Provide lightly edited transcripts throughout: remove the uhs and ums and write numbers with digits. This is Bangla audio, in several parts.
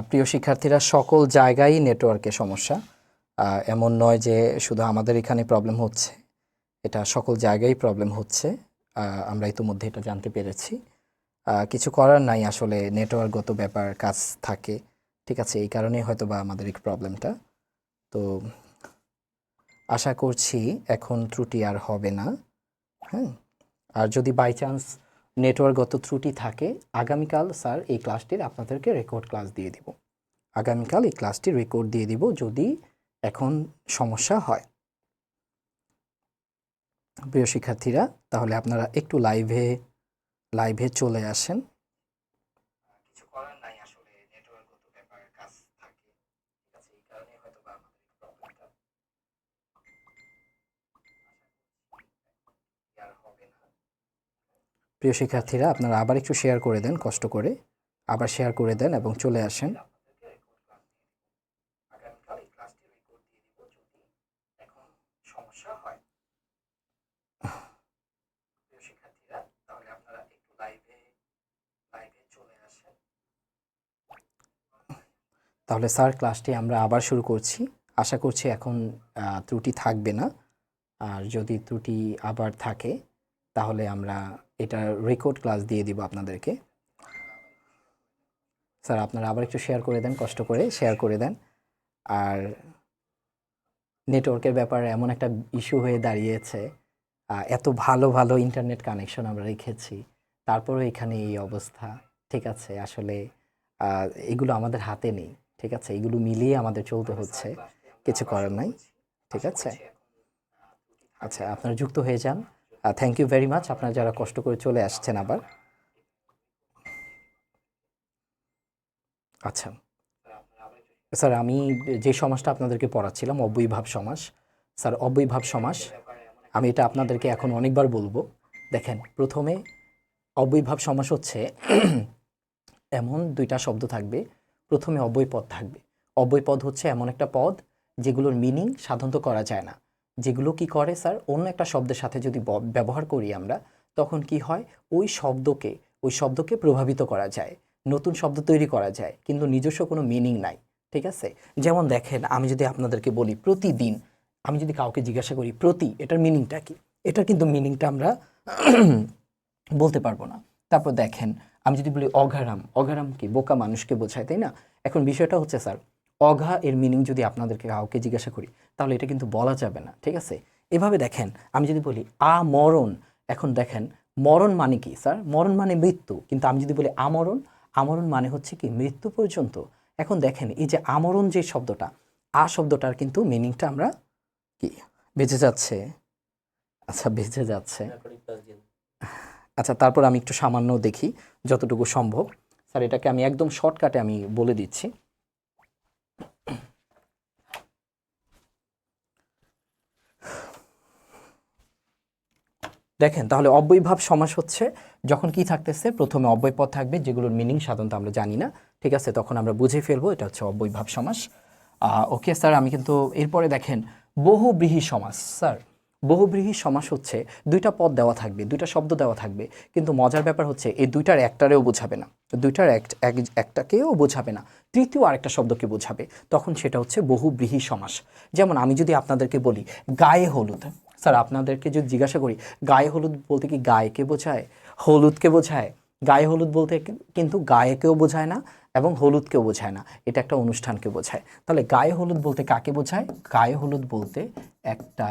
প্রিয় শিক্ষার্থীরা, সকল জায়গায় নেটওয়ার্কের সমস্যা। এমন নয় যে শুধু আমাদের এখানে প্রবলেম হচ্ছে, এটা সকল জায়গায় প্রবলেম হচ্ছে। আমরা ইতিমধ্যে এটা জানতে পেরেছি। কিছু করার নাই, আসলে নেটওয়ার্কগত ব্যাপার, কাজ থাকে, ঠিক আছে, এই কারণেই হয়তো বা আমাদের এই প্রবলেমটা। তো আশা করছি এখন ত্রুটি আর হবে না। হ্যাঁ, আর যদি বাই চান্স নেটওয়ার্কগত ত্রুটি থাকে, আগামীকাল স্যার এই ক্লাসটির আপনাদেরকে রেকর্ড ক্লাস দিয়ে দিব। আগামীকাল এই ক্লাসটি রেকর্ড দিয়ে দিব যদি এখন সমস্যা হয়। প্রিয় শিক্ষার্থীরা, তাহলে আপনারা একটু লাইভে চলে আসেন। কিছু করার নাই, আসলে নেটওয়ার্কগত ব্যাপার, কাজ থাকে, ঠিক আছে, এই কারণে হয়তো বা আমাদের প্রবলেমটা আর হবে না। প্রিয় শিক্ষার্থীরা, আপনারা আবার একটু শেয়ার করে দেন, কষ্ট করে আবার শেয়ার করে দেন এবং চলে আসেন। আগামীকাল এই ক্লাসটি রেকর্ড দিয়ে দিব যদি এখন সমস্যা হয়। প্রিয় শিক্ষার্থীরা, তাহলে আপনারা একটু লাইভে চলে আসেন। তাহলে স্যার ক্লাসটি আমরা আবার শুরু করছি। আশা করছি এখন ত্রুটি থাকবে না। আর যদি ত্রুটি আবার থাকে তাহলে আমরা এটা রেকর্ড ক্লাস দিয়ে দিব আপনাদেরকে। স্যার আপনারা আবার একটু শেয়ার করে দেন, কষ্ট করে শেয়ার করে দেন। আর নেটওয়ার্কের ব্যাপারে এমন একটা ইস্যু হয়ে দাঁড়িয়েছে, এত ভালো ভালো ইন্টারনেট কানেকশন আমরা রেখেছি, তারপরেও এখানে এই অবস্থা। ঠিক আছে, আসলে এগুলো আমাদের হাতে নেই, ঠিক আছে, এগুলো মিলিয়ে আমাদের চলতে হচ্ছে, কিছু করার নাই, ঠিক আছে। আচ্ছা, আপনারা যুক্ত হয়ে যান। থ্যাংক ইউ ভেরি মাচ, আপনারা যারা কষ্ট করে চলে আসছেন আবার। আচ্ছা স্যার, আমি যে সমাসটা আপনাদেরকে পড়াচ্ছিলাম, অব্যয়ীভাব সমাস। স্যার, অব্যয়ীভাব সমাস, আমি এটা আপনাদেরকে এখন অনেকবার বলবো। দেখেন, প্রথমে অব্যয়ীভাব সমাস হচ্ছে এমন দুইটা শব্দ থাকবে, প্রথমে অব্যয়পদ থাকবে। অব্যয়পদ হচ্ছে এমন একটা পদ যেগুলোর মিনিং সাধারণত করা যায় না, যেগুলো কি করে স্যার, অন্য একটা শব্দের সাথে যদি ব্যবহার করি আমরা, তখন কি হয়, ওই শব্দকে প্রভাবিত করা যায়, নতুন শব্দ তৈরি করা যায়, কিন্তু নিজস্ব কোনো মিনিং নাই, ঠিক আছে। যেমন দেখেন, আমি যদি আপনাদেরকে বলি প্রতিদিন, আমি যদি কাউকে জিজ্ঞাসা করি প্রতি, এটার মিনিংটা কি, এটার কিন্তু মিনিংটা আমরা বলতে পারবো না। তারপর দেখেন, আমি যদি বলি অঘারাম, অঘারাম কি, বোকা মানুষকে বোঝায়, তাই না। এখন বিষয়টা হচ্ছে স্যার, অঘা এর মিনিং যদি আপনাদেরকে কাউকে জিজ্ঞাসা করি, তাহলে এটা কিন্তু বলা যাবে না, ঠিক আছে। এভাবে দেখেন, আমি যদি বলি আমরণ, এখন দেখেন মরণ মানে কি স্যার, মরণ মানে মৃত্যু, কিন্তু আমি যদি বলি আমরণ, আমরণ মানে হচ্ছে কি মৃত্যু পর্যন্ত। এখন দেখেন, এই যে আমরণ যে শব্দটা, শব্দটার কিন্তু মিনিংটা আমরা কি বেঁচে যাচ্ছে। আচ্ছা, বেঁচে যাচ্ছে। আচ্ছা, তারপর আমি একটু সামান্য দেখি যতটুকু সম্ভব। স্যার, এটাকে আমি একদম শর্টকাটে আমি বলে দিচ্ছি। দেখেন, তাহলে অব্যয়ীভাব সমাস হচ্ছে যখন কি থাকতেছে, প্রথমে অব্যয়পদ থাকবে যেগুলোর মিনিং সাধারণত আমরা জানি না, ঠিক আছে, তখন আমরা বুঝে ফেলবো এটা হচ্ছে অব্যয়ীভাব সমাস। ওকে স্যার, আমি কিন্তু এরপরে দেখেন বহুব্রীহি সমাস। স্যার, বহুব্রীহি সমাস হচ্ছে দুইটা পদ দেওয়া থাকবে, দুইটা শব্দ দেওয়া থাকবে, কিন্তু মজার ব্যাপার হচ্ছে এই দুইটার একটারেও বোঝাবে না, দুইটার একটাকেও বোঝাবে না, তৃতীয় আরেকটা শব্দকে বোঝাবে, তখন সেটা হচ্ছে বহুব্রীহি সমাস। যেমন আমি যদি আপনাদেরকে বলি গায়ে হলুদ, স্যার আপনাদেরকে যদি জিজ্ঞাসা করি গায়ে হলুদ বলতে কি গায়েকে বোঝায়, হলুদকে বোঝায়, গায়ে হলুদ বলতে কিন্তু গায়েকেও বোঝায় না এবং হলুদকেও বোঝায় না, এটা একটা অনুষ্ঠানকে বোঝায়। তাহলে গায়ে হলুদ বলতে কাকে বোঝায়, গায়ে হলুদ বলতে একটা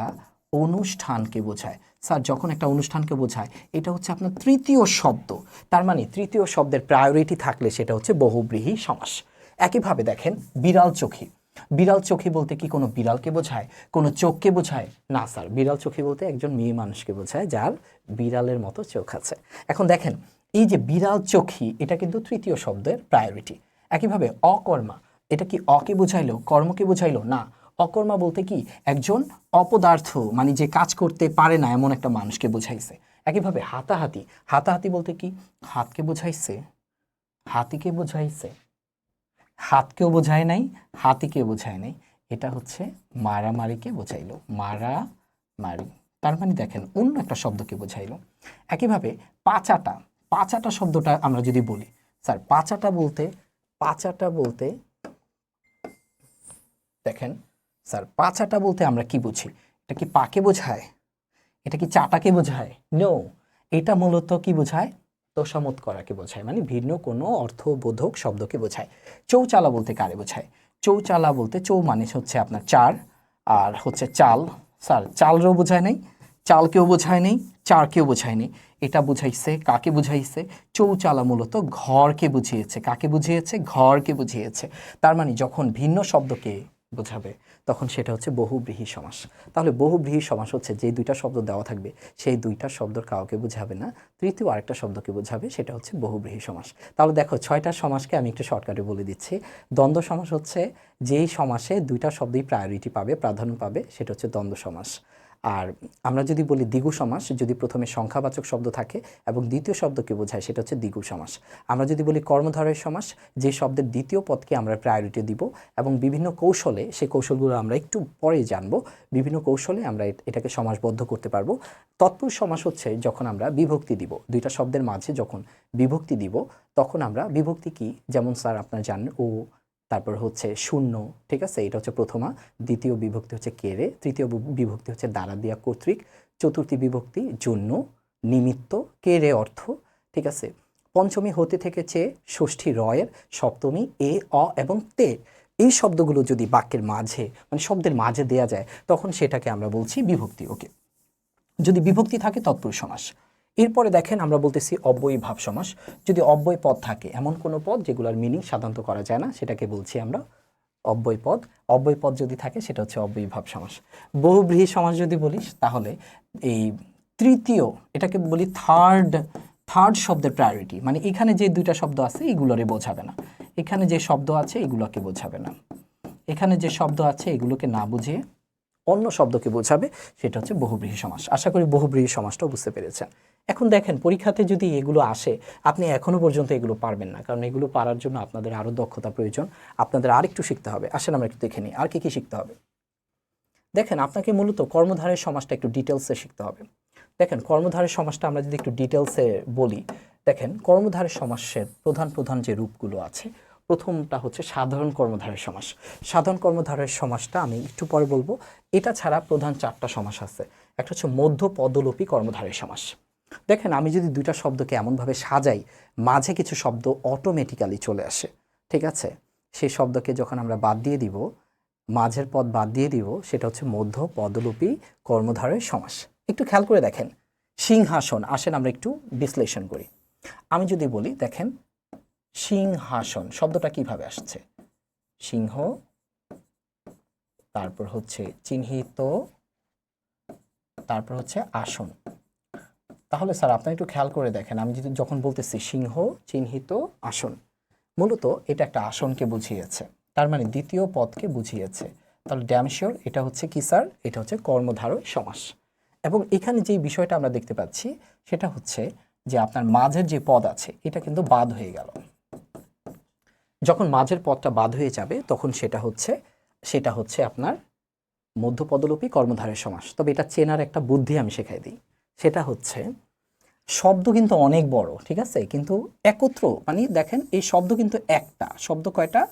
অনুষ্ঠানকে বোঝায়। স্যার, যখন একটা অনুষ্ঠানকে বোঝায়, এটা হচ্ছে আপনার তৃতীয় শব্দ, তার মানে তৃতীয় শব্দের প্রায়োরিটি থাকলে সেটা হচ্ছে বহুব্রীহি সমাস। একইভাবে দেখেন বিড়াল চোখী, বিড়াল চোখী বলতে কি কোনো বিড়ালকে বোঝায়, কোনো চোখকে বোঝায় না স্যার, বিড়াল চোখী বলতে একজন মেয়ে মানুষকে বোঝায় যার বিড়ালের মতো চোখ আছে। এখন দেখেন, এই যে বিড়াল চোখী, এটা কিন্তু তৃতীয় শব্দের প্রায়োরিটি। একইভাবে অকর্মা, এটা কি অকে বোঝাইলো, কর্মকে বোঝাইলো না, অকর্মা বলতে কি একজন অপদার্থ, মানে যে কাজ করতে পারে না এমন একটা মানুষকে বোঝাইছে। একইভাবে হাতাহাতি, হাতাহাতি বলতে কি হাতকে বোঝাইছে, হাতিকে বোঝাইছে, হাতকেও বোঝায় নাই, হাতিকে বোঝায় নাই, এটা হচ্ছে মারামারিকে বোঝাইলো, মারামারি, তার মানে দেখেন অন্য একটা শব্দকে বোঝাইলো। একইভাবে পাচাটা, পাচাটা শব্দটা আমরা যদি বলি স্যার পাচাটা বলতে দেখেন স্যার পাচাটা বলতে আমরা কি বুঝি? এটা কি পাকে বোঝায়? এটা কি চাটাকে বোঝায়? নো, এটা মূলত কি বোঝায়? তোষামত করাকে বোঝায়, মানে ভিন্ন কোনো অর্থবোধক শব্দকে বোঝায়। চৌচালা বলতে কারে বোঝায়? চৌচালা বলতে চৌ মানে হচ্ছে আপনার চার, আর হচ্ছে চাল। স্যার চালও বোঝায় নাই, চালকেও বোঝায় নেই, চারকেও বোঝায় নেই। এটা বুঝাইছে কাকে বুঝাইছে? চৌচালা মূলত ঘরকে বুঝিয়েছে। কাকে বুঝিয়েছে? ঘরকে বুঝিয়েছে। তার মানে যখন ভিন্ন শব্দকে বোঝাবে তখন সেটা হচ্ছে বহুব্রীহি সমাস। তাহলে বহুব্রীহি সমাস হচ্ছে যে দুইটা শব্দ দেওয়া থাকবে সেই দুইটা শব্দর কাউকে বোঝাবে না, তৃতীয় আরেকটা শব্দকে বোঝাবে, সেটা হচ্ছে বহুব্রীহি সমাস। তাহলে দেখো 6টা সমাসকে আমি একটু শর্টকাটে বলে দিচ্ছি। দ্বন্দ্ব সমাস হচ্ছে যেই সমাসে দুইটা শব্দই প্রায়োরিটি পাবে, প্রাধান্য পাবে, সেটা হচ্ছে দ্বন্দ্ব সমাস। আর আমরা যদি বলি দ্বিগু সমাস, যদি প্রথমে সংখ্যাবাচক শব্দ থাকে এবং দ্বিতীয় শব্দকে বোঝায়, সেটা হচ্ছে দ্বিগু সমাস। আমরা যদি বলি কর্মধারয় সমাস, যে শব্দের দ্বিতীয় পদকে আমরা প্রায়োরিটি দিব এবং বিভিন্ন কৌশলে, সেই কৌশলগুলো আমরা একটু পরে জানব, বিভিন্ন কৌশলে আমরা এটাকে সমাসবদ্ধ করতে পারবো। তৎপুরুষ সমাস হচ্ছে যখন আমরা বিভক্তি দিব, দুইটা শব্দের মাঝে যখন বিভক্তি দিব তখন আমরা বিভক্তি কি, যেমন স্যার আপনার জানেন ও, তারপর হচ্ছে শূন্য, ঠিক আছে, এটা হচ্ছে প্রথমা। দ্বিতীয় বিভক্তি হচ্ছে কেরে, তৃতীয় বিভক্তি হচ্ছে দ্বারা দিয়া কর্তৃক, চতুর্থী বিভক্তি জন্য, নিমিত্ত, কেরে অর্থ, ঠিক আছে। পঞ্চমী হতে থেকে চেয়ে, ষষ্ঠী রয়ের, সপ্তমী এ অ এবং তে। এই শব্দগুলো যদি বাক্যের মাঝে মানে শব্দের মাঝে দেয়া যায় তখন সেটাকে আমরা বলছি বিভক্তি। ওকে, যদি বিভক্তি থাকে তৎপুরুষ সমাস। এরপরে দেখেন আমরা বলতেছি অব্যয়ী ভাব সমাস। যদি অব্যয় পদ থাকে, এমন কোনো পদ যেগুলোর মিনিং সাধারণত করা যায় না, সেটাকে বলছি আমরা অব্যয় পদ। অব্যয় পদ যদি থাকে সেটা হচ্ছে অব্যয়ী ভাব সমাস। বহুব্রীহি সমাস যদি বলিস তাহলে এই তৃতীয়, এটাকে বলি থার্ড শব্দের প্রায়োরিটি, মানে এখানে যে দুইটা শব্দ আছে এগুলোরে বোঝাবে না, এখানে যে শব্দ আছে এগুলোকে বোঝাবে না, এখানে যে শব্দ আছে এগুলোকে না বুঝিয়ে অন্য শব্দকে বোঝাবে, সেটা হচ্ছে বহুব্রীহি সমাস। আশা করি বহুব্রীহি সমাসটাও বুঝতে পেরেছেন। এখন দেখেন পরীক্ষাতে যদি এগুলো আসে, আপনি এখনো পর্যন্ত এগুলো পারবেন না, কারণ এগুলো পারার জন্য আপনাদের আরও দক্ষতা প্রয়োজন, আপনাদের আরেকটু শিখতে হবে। আসেন আমরা একটু দেখে নিই আর কি কি শিখতে হবে। দেখেন আপনাকে মূলত কর্মধারের সমাসটা একটু ডিটেলসে শিখতে হবে। দেখেন কর্মধারের সমাসটা আমরা যদি একটু ডিটেলসে বলি, দেখেন কর্মধারের সমাসের প্রধান যে রূপগুলো আছে, প্রথমটা হচ্ছে সাধারণ কর্মধারের সমাস। সাধারণ কর্মধারের সমাসটা আমি একটু পরে বলবো। এটা ছাড়া প্রধান 4টা সমাস আছে। একটা হচ্ছে মধ্য পদলোপী কর্মধারের সমাস। দেখেন আমি যদি দুইটা শব্দকে এমনভাবে সাজাই, মাঝে কিছু শব্দ অটোমেটিক্যালি চলে আসে, ঠিক আছে, সেই শব্দকে যখন আমরা বাদ দিয়ে দিব, মাঝের পদ বাদ দিয়ে দিব, সেটা হচ্ছে মধ্য পদলোপী কর্মধারয় সমাস। একটু খেয়াল করে দেখেন, সিংহাসন, আসেন আমরা একটু বিশ্লেষণ করি। আমি যদি বলি দেখেন সিংহাসন শব্দটা কিভাবে আসছে, সিংহ, তারপর হচ্ছে চিহ্নিত, তারপর হচ্ছে আসন। তাহলে স্যার আপনি একটু খেয়াল করে দেখেন, আমি যদি যখন বলতেছি সিংহ চিহ্নিত আসন, মূলত এটা একটা আসনকে বুঝিয়েছে, তার মানে দ্বিতীয় পদকে বুঝিয়েছে। তাহলে ড্যাম শিওর এটা হচ্ছে কি স্যার? এটা হচ্ছে কর্মধারয় সমাস। এবং এখানে যে বিষয়টা আমরা দেখতে পাচ্ছি সেটা হচ্ছে যে আপনার মাঝের যে পদ আছে এটা কিন্তু বাদ হয়ে গেল। যখন মাঝের পদটা বাদ হয়ে যাবে তখন সেটা হচ্ছে আপনার মধ্যপদলোপী কর্মধারয় সমাস। তবে এটা চেনার একটা বুদ্ধি আমি শেখাই দিই, সেটা হচ্ছে শব্দ কিন্তু অনেক বড়, ঠিক আছে, কিন্তু একত্র মানে দেখেন এই শব্দ কিন্তু একটা শব্দ, কয়টা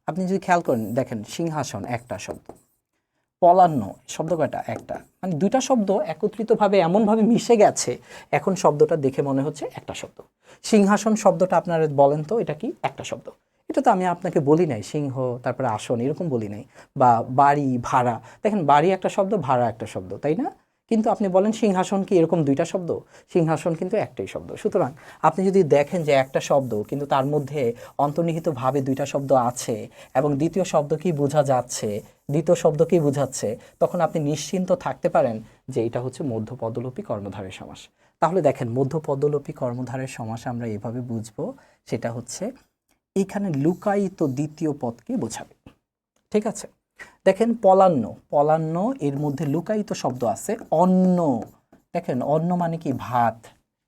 আপনি যদি খেয়াল করেন দেখেন, সিংহাসন একটা শব্দ, পলান্ন শব্দ কয়টা? একটা, মানে দুইটা শব্দ একত্রিতভাবে এমনভাবে মিশে গেছে এখন শব্দটা দেখে মনে হচ্ছে একটা শব্দ। সিংহাসন শব্দটা আপনারা বলেন তো এটা কি? একটা শব্দ। এটা তো আমি আপনাকে বলি নাই সিংহ তারপরে আসন এরকম বলি নাই, বা বাড়ি ভাড়া, দেখেন বাড়ি একটা শব্দ, ভাড়া একটা শব্দ, তাই না? কিন্তু আপনি বলেন সিংহাসন কি এরকম দুইটা শব্দ? সিংহাসন কিন্তু একটাই শব্দ। সুতরাং আপনি যদি দেখেন যে একটা শব্দ কিন্তু তার মধ্যে অন্তর্নিহিতভাবে দুইটা শব্দ আছে এবং দ্বিতীয় শব্দ কি বোঝা যাচ্ছে, দ্বিতীয় শব্দকেই বোঝাচ্ছে, তখন আপনি নিশ্চিন্ত থাকতে পারেন যে এটা হচ্ছে মধ্যপদলোপী কর্মধারয় সমাস। তাহলে দেখেন মধ্যপদলোপী কর্মধারয় সমাস আমরা এভাবে বুঝবো, সেটা হচ্ছে এখানে লুকায়িত দ্বিতীয় পদকে বোঝাবে, ঠিক আছে। দেখেন পলান্ন এর মধ্যে লুকায়িত শব্দ আছে অন্ন। দেখেন অন্ন মানে কি? ভাত,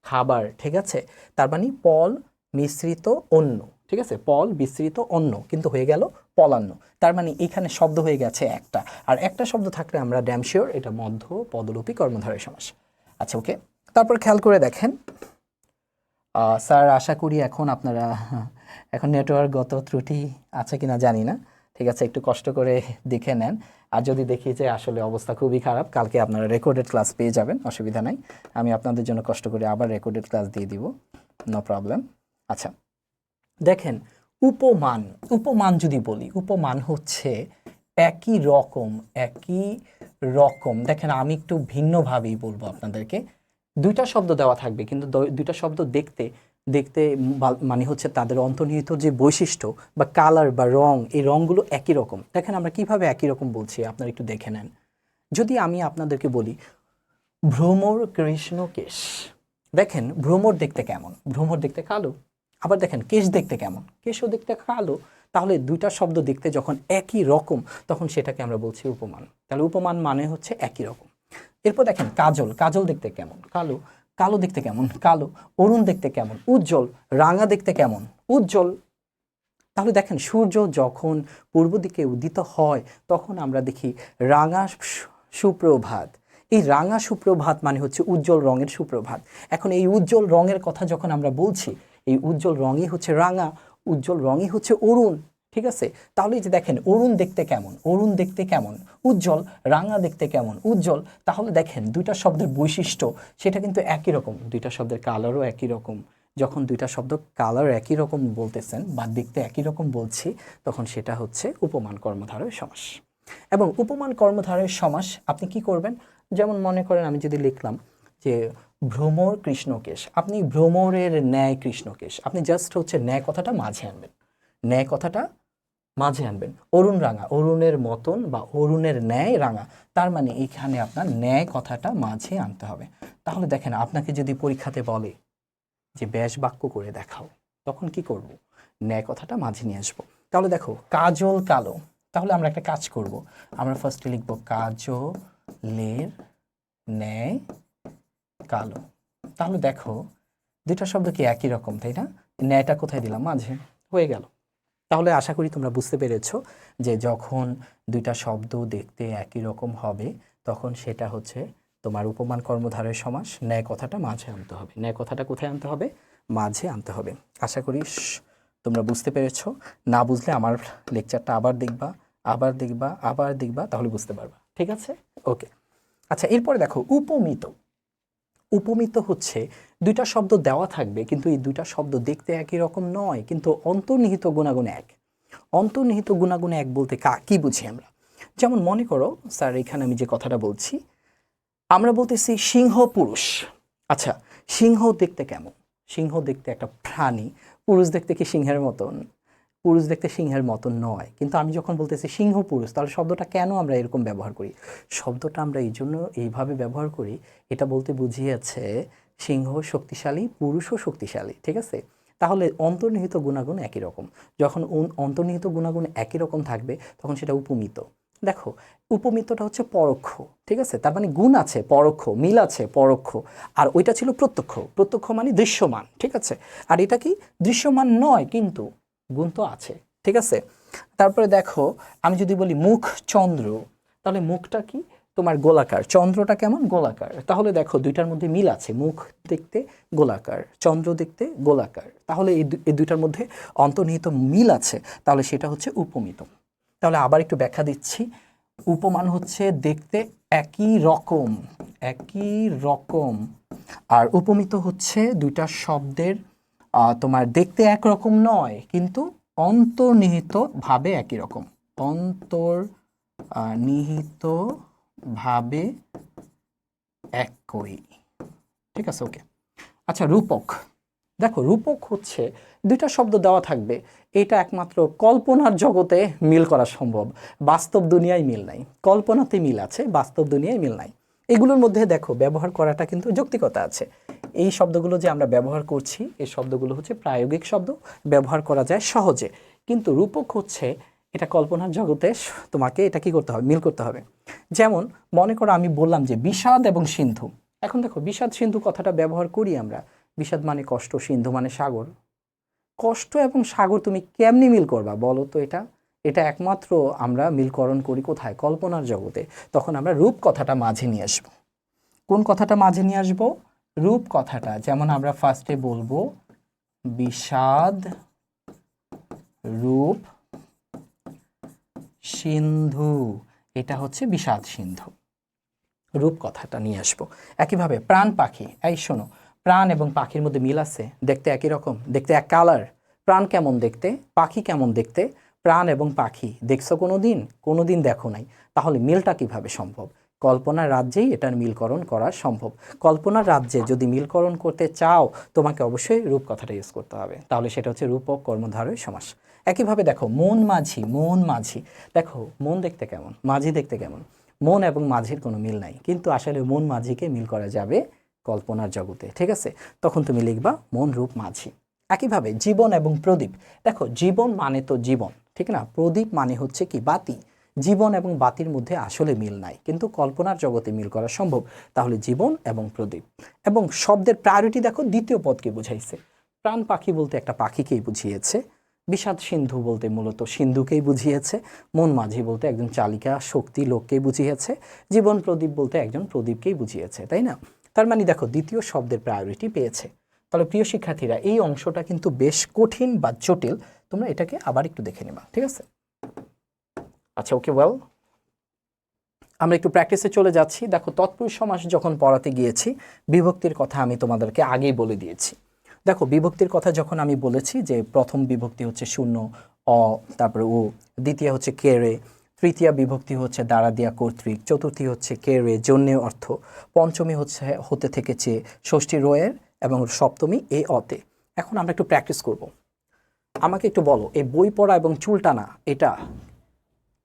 খাবার, ঠিক আছে। তার মানে পল মিশ্রিত অন্ন, ঠিক আছে, পল বিস্তৃত অন্য, কিন্তু হয়ে গেল পলান্ন। তার মানে এখানে শব্দ হয়ে গেছে একটা, আর একটা শব্দ থাকলে আমরা ড্যাম শিওর এটা মধ্য পদলোপী কর্মধারয় সমাস। আচ্ছা ওকে, তারপর খেয়াল করে দেখেন স্যার, আশা করি এখন আপনারা এখন নেটওয়ার্কগত ত্রুটি আছে কিনা জানি না, ঠিক আছে, একটু কষ্ট করে দেখে নেন। আর যদি দেখি যে আসলে অবস্থা খুবই খারাপ, কালকে আপনারা রেকর্ডেড ক্লাস পেয়ে যাবেন, অসুবিধা নাই। আমি আপনাদের জন্য কষ্ট করে আবার রেকর্ডেড ক্লাস দিয়ে দিব, নো প্রবলেম। আচ্ছা দেখেন, উপমান, উপমান যদি বলি, উপমান হচ্ছে একই রকম, একই রকম। দেখেন আমি একটু ভিন্নভাবেই বলবো আপনাদেরকে। দুইটা শব্দ দেওয়া থাকবে, কিন্তু দুইটা শব্দ দেখতে দেখতে মানে হচ্ছে তাদের অন্তর্নিহিত যে বৈশিষ্ট্য বা কালার বা রং, এই রংগুলো একই রকম। দেখেন আমরা কিভাবে একই রকম বলছি, আপনারা একটু দেখে নেন। যদি আমি আপনাদেরকে বলি ভ্রমর কৃষ্ণ কেশ, দেখেন ভ্রমর দেখতে কেমন? ভ্রমর দেখতে কালো। আবার দেখেন কেশ দেখতে কেমন? কেশও দেখতে কালো। তাহলে দুইটা শব্দ দেখতে যখন একই রকম, তখন সেটাকে আমরা বলছি উপমান। তাহলে উপমান মানে হচ্ছে একই রকম। এরপর দেখেন কাজল, কাজল দেখতে কেমন? কালো। কালো দেখতে কেমন? কালো। অরুণ দেখতে কেমন? উজ্জ্বল। রাঙা দেখতে কেমন? উজ্জ্বল। তাহলে দেখেন সূর্য যখন পূর্ব দিকে উদিত হয়, তখন আমরা দেখি রাঙা সুপ্রভাত। এই রাঙা সুপ্রভাত মানে হচ্ছে উজ্জ্বল রঙের সুপ্রভাত। এখন এই উজ্জ্বল রঙের কথা যখন আমরা বলছি, এই উজ্জ্বল রঙই হচ্ছে রাঙা, উজ্জ্বল রঙই হচ্ছে অরুণ। ঠিক আছে, তাহলে এই যে দেখেন অরুণ দেখতে কেমন? অরুণ দেখতে কেমন? উজ্জ্বল। রাঙা দেখতে কেমন? উজ্জ্বল। তাহলে দেখেন দুইটা শব্দের বৈশিষ্ট্য সেটা কিন্তু একই রকম, দুইটা শব্দের কালারও একই রকম। যখন দুইটা শব্দ কালার একই রকম বলতেছেন বা দেখতে একই রকম বলছি, তখন সেটা হচ্ছে উপমান কর্মধারয় সমাস। এবং উপমান কর্মধারয় সমাস আপনি কি করবেন? যেমন মনে করেন আমি যদি লিখলাম যে ভ্রমর কৃষ্ণকেশ, আপনি ভ্রমরের ন্যায় কৃষ্ণকেশ, আপনি জাস্ট হচ্ছে ন্যায় কথাটা মাঝে আনবেন, ন্যায় কথাটা মাঝে আনবেন। অরুণ রাঙা, অরুণের মতন বা অরুণের ন্যায় রাঙা, তার মানে এখানে আপনার ন্যায় কথাটা মাঝে আনতে হবে। তাহলে দেখেন আপনাকে যদি পরীক্ষাতে বলে যে ব্যাস বাক্য করে দেখাও, তখন কি করব? ন্যায় কথাটা মাঝে নিয়ে আসবো। তাহলে দেখো কাজল কালো, তাহলে আমরা একটা কাজ করব, আমরা ফার্স্টে লিখবো কাজলের ন্যায় কালো। তাহলে দেখো দুইটা শব্দ কি একই রকম, তাই না? ন্যায়টা কোথায় দিলাম? মাঝে, হয়ে গেল। তাহলে আশা করি তোমরা বুঝতে পেরেছো যে যখন দুইটা শব্দ দেখতে একই রকম হবে, তখন সেটা হচ্ছে তোমার উপমান কর্মধারয় সমাস। ন্যায় কথাটা মাঝে আনতে হবে। ন্যায় কথাটা কোথায় আনতে হবে? মাঝে আনতে হবে। আশা করি তোমরা বুঝতে পেরেছো। না বুঝলে আমার লেকচারটা আবার দেখবা, আবার দেখবা, আবার দেখবা, তাহলে বুঝতে পারবা। ঠিক আছে, ওকে। আচ্ছা এরপরে দেখো উপমিত। উপমিত হচ্ছে দুইটা শব্দ দেওয়া থাকবে, কিন্তু এই দুইটা শব্দ দেখতে একই রকম নয়, কিন্তু অন্তর্নিহিত গুণাগুণ এক। অন্তর্নিহিত গুণাগুণ এক বলতে কি বুঝি আমরা? যেমন মনে করো স্যার, এখানে আমি যে কথাটা বলছি, আমরা বলতেছি সিংহ পুরুষ। আচ্ছা, সিংহ দেখতে কেমন? সিংহ দেখতে একটা প্রাণী। পুরুষ দেখতে কি সিংহের মতন? পুরুষ দেখতে সিংহের মতন নয়। কিন্তু আমি যখন বলতেছি সিংহ পুরুষ, তাহলে শব্দটা কেন আমরা এরকম ব্যবহার করি? শব্দটা আমরা এই জন্য এইভাবে ব্যবহার করি, এটা বলতে বুঝিয়েছে সিংহ শক্তিশালী, পুরুষও শক্তিশালী। ঠিক আছে, তাহলে অন্তর্নিহিত গুণাগুণ একই রকম। যখন অন্তর্নিহিত গুণাগুণ একই রকম থাকবে, তখন সেটা উপমিত। দেখো উপমিতটা হচ্ছে পরোক্ষ। ঠিক আছে, তার মানে গুণ আছে পরোক্ষ, মিল আছে পরোক্ষ। আর ওইটা ছিল প্রত্যক্ষ। প্রত্যক্ষ মানে দৃশ্যমান। ঠিক আছে, আর এটা কি দৃশ্যমান নয়, কিন্তু গুণ তো আছে। ঠিক আছে, তারপরে দেখো আমি যদি বলি মুখ চন্দ্র, তাহলে মুখটা কি তোমার গোলাকার, চন্দ্রটা কেমন? গোলাকার। তাহলে দেখো দুইটার মধ্যে মিল আছে, মুখ দেখতে গোলাকার, চন্দ্র দেখতে গোলাকার। তাহলে এই দুইটার মধ্যে অন্তর্নিহিত মিল আছে, তাহলে সেটা হচ্ছে উপমিত। তাহলে আবার একটু ব্যাখ্যা দিচ্ছি। উপমান হচ্ছে দেখতে একই রকম, একই রকম। আর উপমিত হচ্ছে দুইটা শব্দের তোমার দেখতে একরকম নয়, কিন্তু অন্তর্নিহিত ভাবে একই রকম। অন্তর্নিহিত ভাবে একই। ঠিক আছে, ওকে। আচ্ছা রূপক, দেখো রূপক হচ্ছে দুইটা শব্দ দেওয়া থাকবে, এটা একমাত্র কল্পনার জগতে মিল করা সম্ভব, বাস্তব দুনিয়ায় মিল নাই। কল্পনাতে মিল আছে, বাস্তব দুনিয়ায় মিল নাই। এগুলোর মধ্যে দেখো ব্যবহার করাটা কিন্তু যৌক্তিকতা আছে। এই শব্দগুলো যে আমরা ব্যবহার করছি, এই শব্দগুলো হচ্ছে প্রায়োগিক শব্দ, ব্যবহার করা যায় সহজে। কিন্তু রূপক হচ্ছে এটা কল্পনার জগতে তোমাকে এটা কি করতে হবে? মিল করতে হবে। যেমন মনে করো আমি বললাম যে বিষাদ এবং সিন্ধু। এখন দেখো বিষাদ সিন্ধু কথাটা ব্যবহার করি আমরা। বিষাদ মানে কষ্ট, সিন্ধু মানে সাগর। কষ্ট এবং সাগর তুমি কেমনি মিল করবা বলো তো? এটা এটা একমাত্র আমরা মিলকরণ করি কোথায়? কল্পনার জগতে। তখন আমরা রূপ কথাটা মাঝে নিয়ে আসবো। কোন কথাটা মাঝে নিয়ে আসবো? রূপ কথাটা। যেমন আমরা ফার্স্টে বলবো বিষাদ রূপ সিন্ধু, এটা হচ্ছে বিষাদ সিন্ধু, রূপ কথাটা নিয়ে আসবো। একইভাবে প্রাণ পাখি, এই শোনো, প্রাণ এবং পাখির মধ্যে মিল আছে? দেখতে একই রকম, দেখতে এক কালার। প্রাণ কেমন দেখতে, পাখি কেমন দেখতে? প্রাণ এবং পাখি দেখছো কোনোদিন? কোনোদিন দেখো নাই। তাহলে মিলটা কিভাবে সম্ভব? কল্পনার রাজ্যেই এটার মিলকরণ করা সম্ভব। কল্পনার রাজ্যে যদি মিলকরণ করতে চাও তোমাকে অবশ্যই রূপ কথাটা ইউজ করতে হবে, তাহলে সেটা হচ্ছে রূপক কর্মধারয় সমাস। একইভাবে দেখো মন মাঝি, মন মাঝি, দেখো মন দেখতে কেমন, মাঝি দেখতে কেমন? মন এবং মাঝির কোনো মিল নাই, কিন্তু আসলে মন মাঝিকে মিল করা যাবে কল্পনার জগতে, ঠিক আছে? তখন তুমি লিখবা মন রূপ মাঝি। একইভাবে জীবন এবং প্রদীপ, দেখো জীবন মানে তো জীবন, ঠিক না? প্রদীপ মানে হচ্ছে কি? বাতি। জীবন এবং বাতির মধ্যে আসলে মিল নাই, কিন্তু কল্পনার জগতে মিল করা সম্ভব। তাহলে জীবন এবং প্রদীপ। এবং শব্দের প্রায়োরিটি দেখো দ্বিতীয় পদকে বুঝাইছে। প্রাণ পাখি বলতে একটা পাখিকেই বুঝিয়েছে, বিষাদ সিন্ধু বলতে মূলত সিন্ধুকেই বুঝিয়েছে, মন মাঝি বলতে একজন চালিকা শক্তি লোককেই বুঝিয়েছে, জীবন প্রদীপ বলতে একজন প্রদীপকেই বুঝিয়েছে, তাই না? তার মানে দেখো দ্বিতীয় শব্দের প্রায়োরিটি পেয়েছে। তাহলে প্রিয় শিক্ষার্থীরা, এই অংশটা কিন্তু বেশ কঠিন বা জটিল, তোমরা এটাকে আবার একটু দেখে নেবা, ঠিক আছে? আচ্ছা, ওকে, ওয়েল, আমরা একটু প্র্যাকটিসে চলে যাচ্ছি। দেখো তৎপুরুষ সমাস যখন পড়াতে গিয়েছি, বিভক্তির কথা আমি তোমাদেরকে আগেই বলে দিয়েছি। দেখো বিভক্তির কথা যখন আমি বলেছি যে প্রথম বিভক্তি হচ্ছে শূন্য, অ, তারপরে ও, দ্বিতীয় হচ্ছে কে রে, তৃতীয় বিভক্তি হচ্ছে দ্বারা দিয়া কর্তৃক, চতুর্থী হচ্ছে কে রে জন্যে অর্থ, পঞ্চমী হচ্ছে হতে থেকে চেয়ে, ষষ্ঠী রোয়ের এবং সপ্তমী এ অতে। এখন আমরা একটু প্র্যাকটিস করব। আমাকে একটু বলো, এই বই পড়া এবং চুল টানা এটা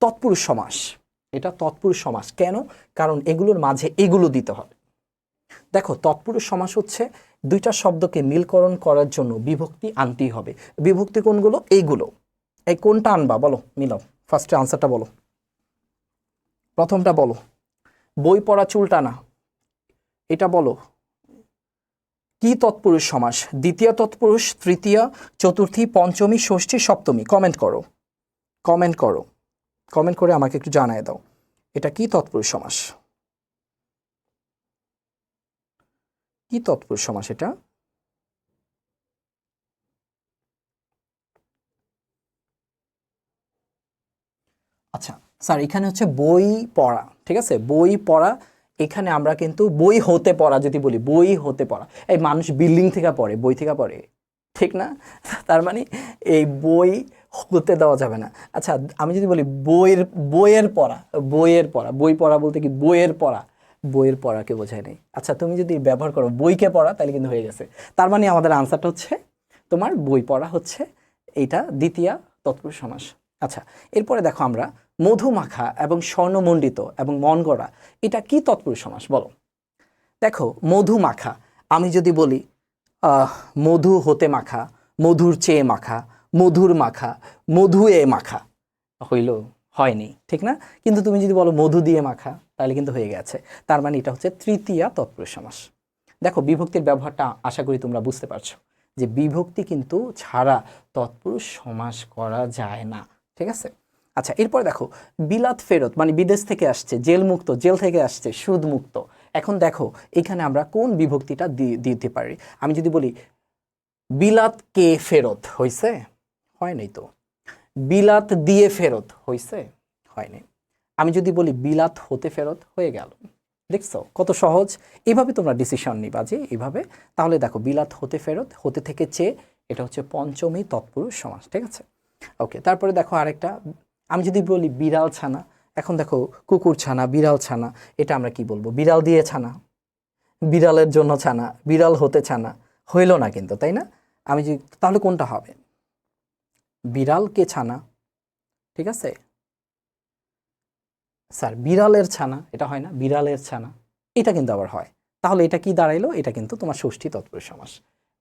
তৎপুরুষ সমাস। এটা তৎপুরুষ সমাস কেন? কারণ এগুলোর মাঝে এগুলো দিতে হবে। দেখো তৎপুরুষ সমাস হচ্ছে দুইটা শব্দকে মিলকরণ করার জন্য বিভক্তি আনতেই হবে। বিভক্তি কোনগুলো? এইগুলো। এই কোনটা আনবা বলো, মিলাও, ফার্স্টে আনসারটা বলো, প্রথমটা বলো। বই পড়া চুল টানা, এটা বলো কি তৎপুরুষ সমাস? দ্বিতীয় তৎপুরুষ, তৃতীয়, চতুর্থী, পঞ্চমী, ষষ্ঠী, সপ্তমী। কমেন্ট করো, কমেন্ট করো, কমেন্ট করে আমাকে একটু জানায় দাও এটা কি তৎপুরুষ সমাস, কি তৎপুরুষ সমাস এটা? আচ্ছা স্যার, এখানে হচ্ছে বই পড়া, ঠিক আছে? বই পড়া, এখানে আমরা কিন্তু বই হতে পড়া যদি বলি, বই হতে পড়া, এই মানুষ বিল্ডিং থেকে পড়ে, বই থেকে পড়ে, ঠিক না? তার মানে এই বই হতে দেওয়া যাবে না। আচ্ছা আমি যদি বলি বইয়ের, বইয়ের পড়া, বইয়ের পড়া, বই পড়া বলতে কি বইয়ের পড়া, বইয়ের পড়াকে বোঝায় নাই। আচ্ছা তুমি যদি ব্যবহার করো বইকে পড়া, তাহলে কিন্তু হয়ে গেছে। তার মানে আমাদের আনসারটা হচ্ছে তোমার বই পড়া হচ্ছে এইটা দ্বিতীয় তৎপুরুষ সমাস। আচ্ছা এরপরে দেখো আমরা মধুমাখা এবং স্বর্ণমণ্ডিত এবং মন গড়া, এটা কি তৎপুরুষ সমাস বলো? দেখো মধুমাখা, আমি যদি বলি আহ, মধু হতে মাখা, মধুর চেয়ে মাখা, মধুর মাখা, মধু এ মাখা, হইল? হয়নি, ঠিক না? কিন্তু তুমি যদি বলো মধু দিয়ে মাখা, তাহলে কিন্তু হয়ে গেছে। তার মানে এটা হচ্ছে তৃতীয়া তৎপুরুষ সমাস। দেখো বিভক্তির ব্যবহারটা আশা করি তোমরা বুঝতে পারছো, যে বিভক্তি কিন্তু ছাড়া তৎপুরুষ সমাস করা যায় না, ঠিক আছে? আচ্ছা এরপর দেখো বিলাত ফেরত, মানে বিদেশ থেকে আসছে, জেল মুক্ত, জেল থেকে আসছে, সুদ মুক্ত। এখন দেখো এখানে আমরা কোন বিভক্তিটা দিতে পারি? আমি যদি বলি বিলাত কে ফেরত, হইছে? হয় নাই তো। বিলাত দিয়ে ফেরত, হইছে? হয়নি। আমি যদি বলি বিলাত হতে ফেরত, হয়ে গেল। দেখছো কত সহজ? এইভাবে তোমরা ডিসিশন নিবা যে এইভাবে। তাহলে দেখো বিলাত হতে ফেরত, হতে থেকে চেয়ে, এটা হচ্ছে পঞ্চমী তৎপুরুষ সমাস, ঠিক আছে? ওকে, তারপরে দেখো আরেকটা, আমি যদি বলি বিড়াল ছানা, এখন দেখো কুকুর ছানা, বিড়াল ছানা, এটা আমরা কি বলবো? বিড়াল দিয়ে ছানা, বিড়ালের জন্য ছানা, বিড়াল হতে ছানা, হইল না কিন্তু, তাই না? আমি যে, তাহলে কোনটা হবে? বিড়ালকে ছানা, ঠিক আছে স্যার, বিড়ালের ছানা, এটা হয় না? বিড়ালের ছানা, এটা কিন্তু আবার হয়। তাহলে এটা কি দাঁড়াইলো? এটা কিন্তু তোমার ষষ্ঠী তৎপুরুষ সমাস।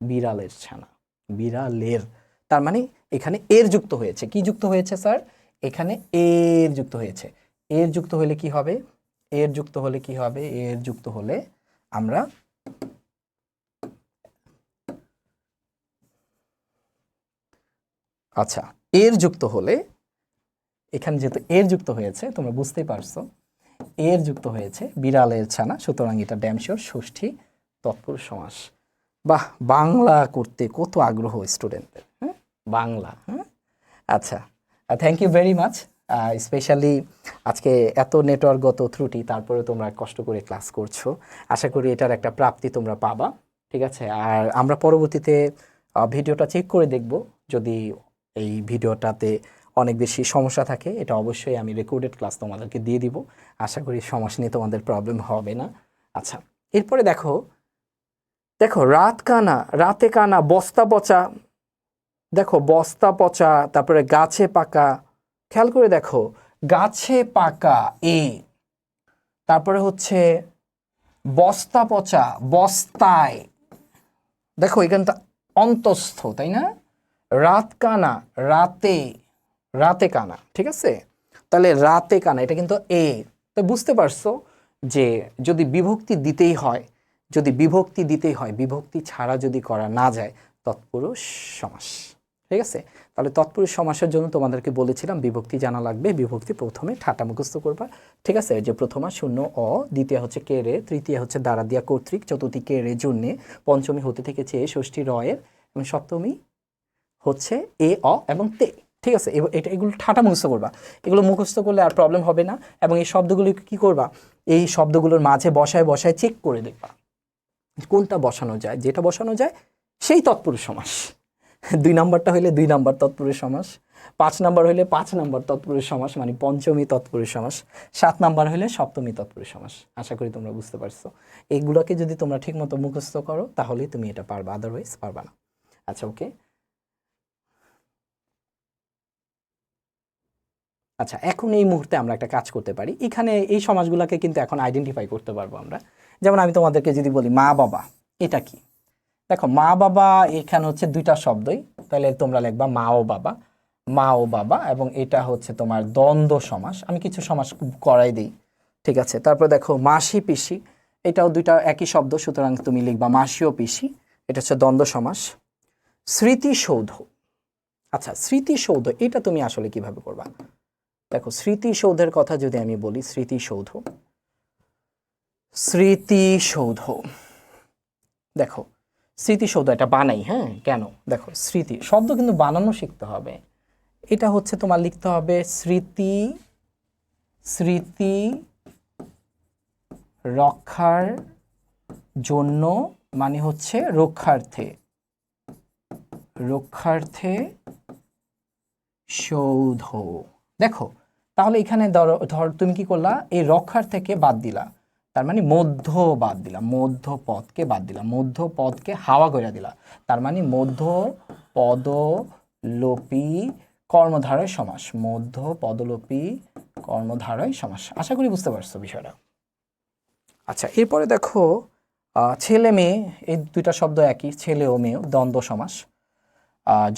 বিড়ালের ছানা, বিড়ালের, তার মানে এখানে এর যুক্ত হয়েছে। কি যুক্ত হয়েছে স্যার? এখানে এর যুক্ত হয়েছে। এর যুক্ত হলে কি হবে? এর যুক্ত হলে কি হবে? এর যুক্ত হলে আমরা আচ্ছা, এর যুক্ত হলে, এখানে যেহেতু এর যুক্ত হয়েছে তোমরা বুঝতেই পারছো, এর যুক্ত হয়েছে বিড়ালের ছানা, সুতরাং এটা ড্যামশোর ষষ্ঠী তৎপুরুষ সমাস। বাহ, বাংলা করতে কত আগ্রহ স্টুডেন্টদের, হ্যাঁ, বাংলা, হ্যাঁ। আচ্ছা, thank you very much. Specially আজকে এত নেটওয়ার্কগত ত্রুটি, তারপরে তোমরা কষ্ট করে ক্লাস করছো, আশা করি এটার একটা প্রাপ্তি তোমরা পাবা, ঠিক আছে। আর আমরা পরবর্তীতে ভিডিওটা চেক করে দেখব, যদি এই ভিডিওটাতে অনেক বেশি সমস্যা থাকে এটা অবশ্যই আমি রেকর্ডেড ক্লাস তোমাদেরকে দিয়ে দিব, আশা করি সমস্যা নিয়ে তোমাদের প্রবলেম হবে না। আচ্ছা, এরপরে দেখো, দেখো রাত কানা, রাতে কানা, বস্তা পচা, দেখো বস্তা পচা, তারপরে গাছে পাকা, খেয়াল করে দেখো, গাছে পাকা এ, তারপরে হচ্ছে বস্তা পচা, বস্তায়, দেখো এখানটা অন্তস্থ, তাই না? রাত কানা, রাতে, রাতে কানা, ঠিক আছে। তাহলে রাতে কানা এটা কিন্তু এ, তো বুঝতে পারছো যে যদি বিভক্তি দিতেই হয়, যদি বিভক্তি দিতেই হয়, বিভক্তি ছাড়া যদি করা না যায়, তৎপুরুষ সমাস, ঠিক আছে। তাহলে তৎপুরুষ সমাসের জন্য তোমাদেরকে বলেছিলাম বিভক্তি জানা লাগবে, বিভক্তি প্রথমে ঠাটা মুখস্থ করবা, ঠিক আছে। যে প্রথমা শূন্য অ, দ্বিতীয় হচ্ছে কে রে, তৃতীয় হচ্ছে দ্বারা দিয়া কর্তৃক, চতুর্থী কে রে জন্যে, পঞ্চমী হতে থেকে চেয়ে, ষষ্ঠী রয়ের, এবং সপ্তমী হচ্ছে এ অ এবং তে, ঠিক আছে। এটা এগুলো ঠাটা মুখস্থ করবা, এগুলো মুখস্থ করলে আর প্রবলেম হবে না। এবং এই শব্দগুলো কি করবা, এই শব্দগুলোর মাঝে বসায় বসায় চেক করে দেখবা কোনটা বসানো যায়, যেটা বসানো যায় সেই তৎপুরুষ সমাস। 2 নাম্বারটা হইলে 2 নাম্বার তৎপুরুষ সমাস, 5 নাম্বার হইলে 5 নাম্বার তৎপুরুষ সমাস, মানে পঞ্চমী তৎপুরুষ সমাস, 7 নাম্বার হইলে সপ্তমী তৎপুরুষ সমাস। আশা করি তোমরা বুঝতে পারছো। এইগুলোকে যদি তোমরা ঠিকমতো মুখস্থ করো তাহলেই তুমি এটা পারবা, আদারওয়াইজ পারবা না। আচ্ছা, ওকে। আচ্ছা, এখন এই মুহূর্তে আমরা একটা কাজ করতে পারি, এখানে এই সমাজগুলোকে কিন্তু এখন আইডেন্টিফাই করতে পারবো আমরা। যেমন আমি তোমাদেরকে যদি বলি মা বাবা, এটা কি? দেখো মা বাবা এখানে হচ্ছে দুইটা শব্দই, তাহলে তোমরা লিখবা মা ও বাবা, মা ও বাবা, এবং এটা হচ্ছে তোমার দ্বন্দ্ব সমাস। আমি কিছু সমাস করাই দিই, ঠিক আছে। তারপর দেখো মাসি পিসি, এটাও দুইটা একই শব্দ, সুতরাং তুমি লিখবা মাসি ও পিসি, এটা হচ্ছে দ্বন্দ্ব সমাস। স্মৃতিসৌধ, আচ্ছা স্মৃতিসৌধ এটা তুমি আসলে কিভাবে করবা? দেখো স্মৃতিসৌধের কথা যদি আমি বলি, স্মৃতিসৌধ, স্মৃতিসৌধ, দেখো স্মৃতিসৌধ এটা বানাই, হ্যাঁ, কেন? দেখো স্মৃতি শব্দ কিন্তু বানানো শিখতে হবে। এটা হচ্ছে তোমার লিখতে হবে স্মৃতি, স্মৃতি রক্ষার জন্য, মানে হচ্ছে রক্ষার্থে, রক্ষার্থে সৌধ। দেখো তাহলে এখানে ধর তুমি কি করলা, এই রক্ষার থেকে বাদ দিলা, তার মানে মধ্য বাদ দিলা, মধ্য পদকে বাদ দিলা, মধ্য পদকে হাওয়া করে দিলা, তার মানে মধ্য পদলোপী কর্মধারয় সমাস, মধ্য পদলোপী কর্মধারয় সমাস। আশা করি বুঝতে পারছো বিষয়টা। আচ্ছা, এরপরে দেখো ছেলে মেয়ে, এই দুইটা শব্দ একই, ছেলে ও মেয়ে, দ্বন্দ্ব সমাস।